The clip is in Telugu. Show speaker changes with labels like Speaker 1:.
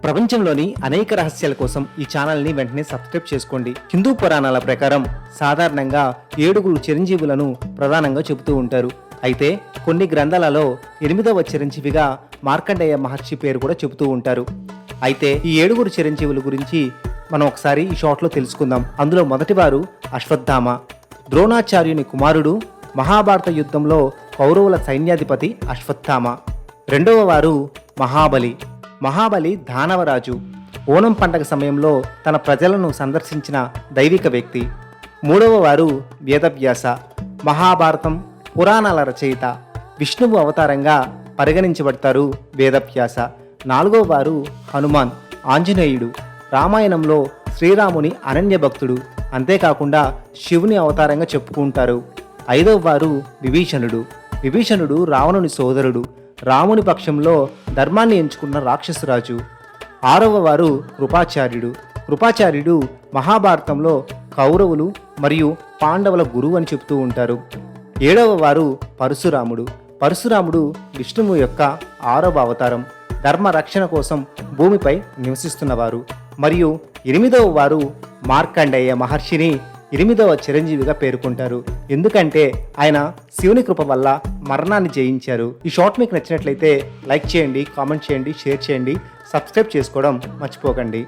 Speaker 1: ప్రపంచంలోని అనేక రహస్యాల కోసం ఈ ఛానల్ని వెంటనే సబ్స్క్రైబ్ చేసుకోండి. హిందూ పురాణాల ప్రకారం సాధారణంగా 7 చిరంజీవులను ప్రధానంగా చెబుతూ ఉంటారు. అయితే కొన్ని గ్రంథాలలో 8వ చిరంజీవిగా మార్కండేయ మహర్షి పేరు కూడా చెబుతూ ఉంటారు. అయితే ఈ 7 చిరంజీవుల గురించి మనం ఒకసారి ఈ షార్ట్లో తెలుసుకుందాం. అందులో మొదటివారు అశ్వత్థామ, ద్రోణాచార్యుని కుమారుడు, మహాభారత యుద్ధంలో కౌరవుల సైన్యాధిపతి అశ్వత్థామ. రెండవ వారు మహాబలి దానవరాజు, ఓణం పండగ సమయంలో తన ప్రజలను సందర్శించిన దైవిక వ్యక్తి. మూడవ వారు వేదవ్యాస, మహాభారతం పురాణాల రచయిత, విష్ణువు అవతారంగా పరిగణించబడతారు వేదవ్యాస. నాలుగవ వారు హనుమాన్, ఆంజనేయుడు, రామాయణంలో శ్రీరాముని అనన్య భక్తుడు, అంతేకాకుండా శివుని అవతారంగా చెప్పుకుంటారు. ఐదవ వారు విభీషణుడు రావణుని సోదరుడు, రాముని పక్షంలో ధర్మాన్ని ఎంచుకున్న రాక్షసరాజు. ఆరవ వారు కృపాచార్యుడు మహాభారతంలో కౌరవులు మరియు పాండవుల గురువు అని చెప్తూ ఉంటారు. ఏడవ వారు పరశురాముడు విష్ణువు యొక్క 6వ అవతారం, ధర్మ రక్షణ కోసం భూమిపై నివసిస్తున్నవారు. మరియు 8వ వారు మార్కండేయ మహర్షిని 8వ చిరంజీవిగా పేర్కొంటారు. ఎందుకంటే ఆయన శివుని కృప వల్ల మరణాన్ని జయించారు. ఈ షార్ట్ మీకు నచ్చినట్లయితే లైక్ చేయండి, కామెంట్ చేయండి, షేర్ చేయండి, సబ్స్క్రైబ్ చేసుకోవడం మర్చిపోకండి.